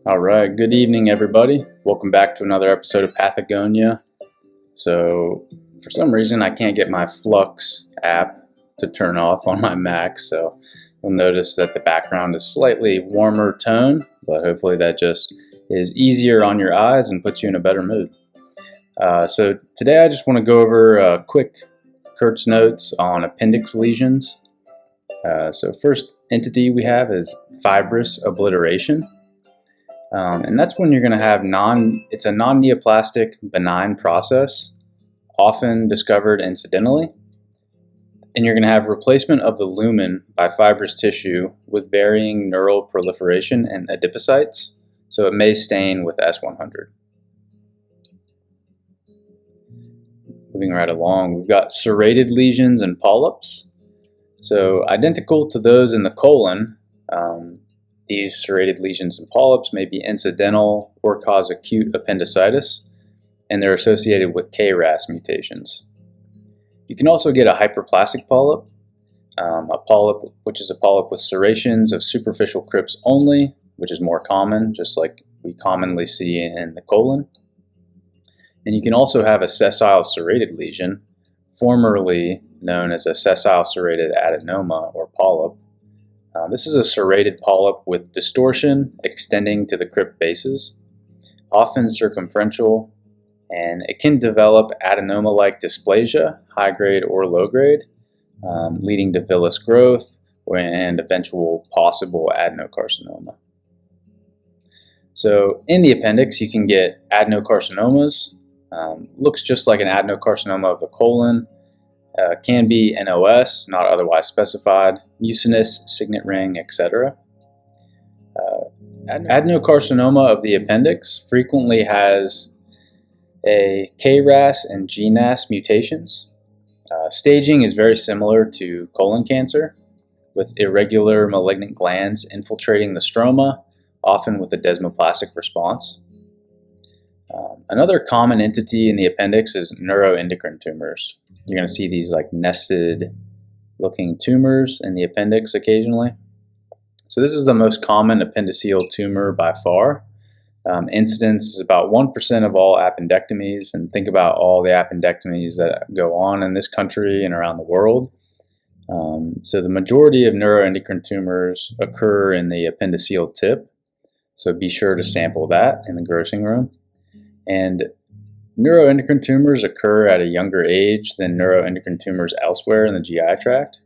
All right, good evening, everybody. Welcome back to another episode of Pathagonia. So, for some reason, I can't get my Flux app to turn off on my Mac, so you'll notice that the background is slightly warmer tone, but hopefully that just is easier on your eyes and puts you in a better mood. So today I just want to go over quick Kurt's notes on appendix lesions. So first entity we have is fibrous obliteration. And that's when you're going to have it's a non-neoplastic benign process, often discovered incidentally. And you're going to have replacement of the lumen by fibrous tissue with varying neural proliferation and adipocytes, so it may stain with S100. Moving right along, we've got serrated lesions and polyps. So identical to those in the colon, these serrated lesions and polyps may be incidental or cause acute appendicitis, and they're associated with KRAS mutations. You can also get a hyperplastic polyp, which is a polyp with serrations of superficial crypts only, which is more common, just like we commonly see in the colon. And you can also have a sessile serrated lesion, formerly known as a sessile serrated adenoma or polyp. This is a serrated polyp with distortion extending to the crypt bases, often circumferential, and it can develop adenoma-like dysplasia, high grade or low grade, leading to villous growth and eventual possible adenocarcinoma. So in the appendix, you can get adenocarcinomas. Looks just like an adenocarcinoma of the colon. Can be NOS, not otherwise specified, mucinous, signet ring, etc. Adenocarcinoma of the appendix frequently has a KRAS and GNAS mutations. Staging is very similar to colon cancer, with irregular malignant glands infiltrating the stroma, often with a desmoplastic response. Another common entity in the appendix is neuroendocrine tumors. You're going to see these like nested looking tumors in the appendix occasionally. So this is the most common appendiceal tumor by far. Incidence is about 1% of all appendectomies, and think about all the appendectomies that go on in this country and around the world. So the majority of neuroendocrine tumors occur in the appendiceal tip, so be sure to sample that in the grossing room. And neuroendocrine tumors occur at a younger age than neuroendocrine tumors elsewhere in the GI tract.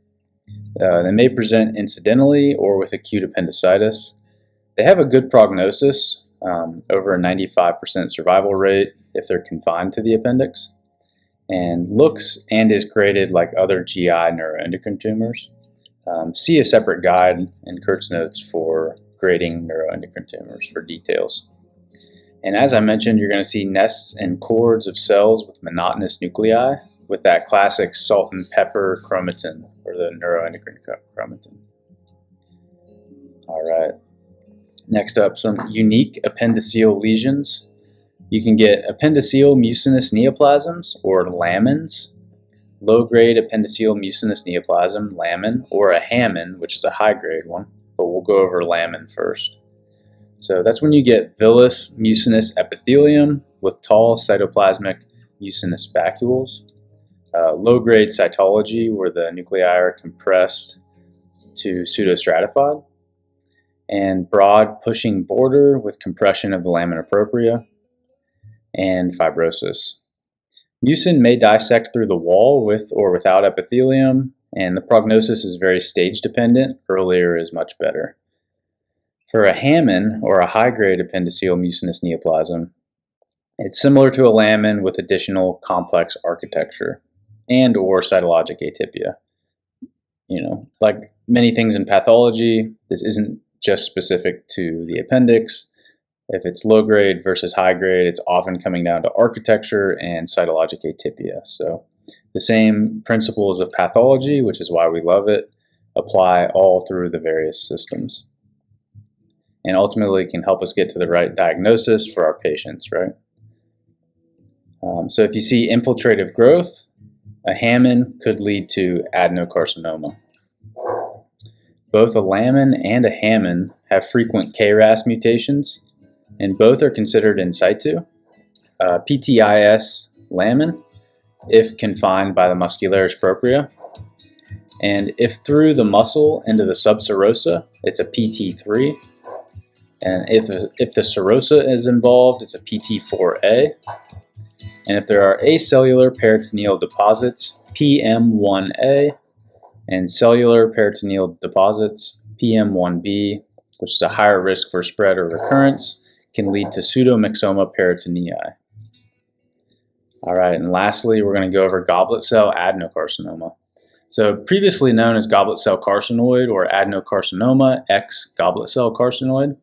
They may present incidentally or with acute appendicitis. They have a good prognosis, over a 95% survival rate if they're confined to the appendix, and looks and is graded like other GI neuroendocrine tumors. See a separate guide in Kurt's notes for grading neuroendocrine tumors for details. And as I mentioned, you're going to see nests and cords of cells with monotonous nuclei with that classic salt and pepper chromatin, or the neuroendocrine chromatin. All right. Next up, some unique appendiceal lesions. You can get appendiceal mucinous neoplasms, or lamins, low-grade appendiceal mucinous neoplasm, lamin, or a Hammond, which is a high-grade one, but we'll go over lamin first. So that's when you get villous mucinous epithelium with tall cytoplasmic mucinous vacuoles, low-grade cytology where the nuclei are compressed to pseudostratified, and broad pushing border with compression of the lamina propria, and fibrosis. Mucin may dissect through the wall with or without epithelium, and the prognosis is very stage dependent. Earlier is much better. For a Hammond, or a high-grade appendiceal mucinous neoplasm, it's similar to a lamin with additional complex architecture and or cytologic atypia. Like many things in pathology, this isn't just specific to the appendix. If it's low-grade versus high-grade, it's often coming down to architecture and cytologic atypia. So the same principles of pathology, which is why we love it, apply all through the various systems, and ultimately can help us get to the right diagnosis for our patients, right? So if you see infiltrative growth, a Hammond could lead to adenocarcinoma. Both a lamin and a Hammond have frequent KRAS mutations, and both are considered in situ. PTIS lamin if confined by the muscularis propria, and if through the muscle into the subserosa, it's a PT3, and if the serosa is involved, it's a PT4A, and if there are acellular peritoneal deposits, PM1A, and cellular peritoneal deposits, PM1B, which is a higher risk for spread or recurrence, can lead to pseudomyxoma peritonei. All right, and lastly, we're going to go over goblet cell adenocarcinoma. So previously known as goblet cell carcinoid or adenocarcinoma X goblet cell carcinoid.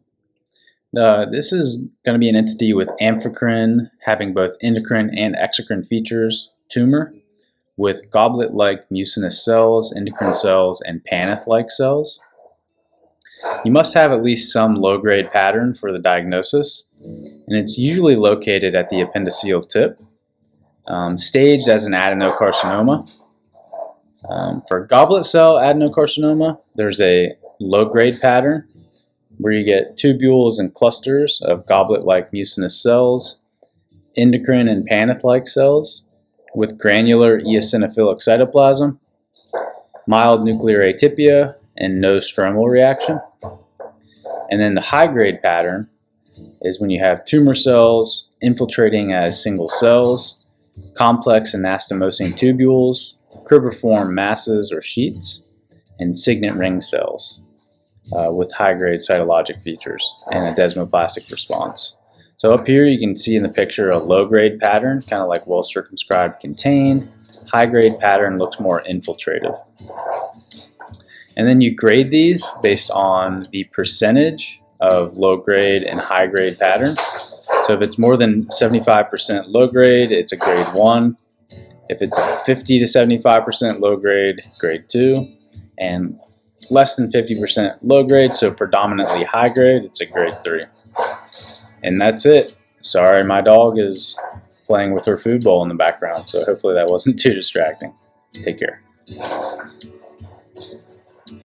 This is going to be an entity with amphicrine, having both endocrine and exocrine features, tumor, with goblet-like mucinous cells, endocrine cells, and Paneth-like cells. You must have at least some low-grade pattern for the diagnosis, and it's usually located at the appendiceal tip, staged as an adenocarcinoma. For goblet cell adenocarcinoma, there's a low-grade pattern where you get tubules and clusters of goblet-like mucinous cells, endocrine and Paneth-like cells, with granular eosinophilic cytoplasm, mild nuclear atypia, and no stromal reaction. And then the high-grade pattern is when you have tumor cells infiltrating as single cells, complex anastomosing tubules, cribriform masses or sheets, and signet ring cells with high-grade cytologic features and a desmoplastic response. So up here you can see in the picture a low-grade pattern, kind of like well-circumscribed contained. High-grade pattern looks more infiltrative. And then you grade these based on the percentage of low-grade and high-grade patterns. So if it's more than 75% low-grade, it's a grade 1. If it's 50 to 75% low-grade, grade 2. And less than 50% low-grade, so predominantly high-grade, it's a grade 3. And that's it. Sorry, my dog is playing with her food bowl in the background, so hopefully that wasn't too distracting. Take care.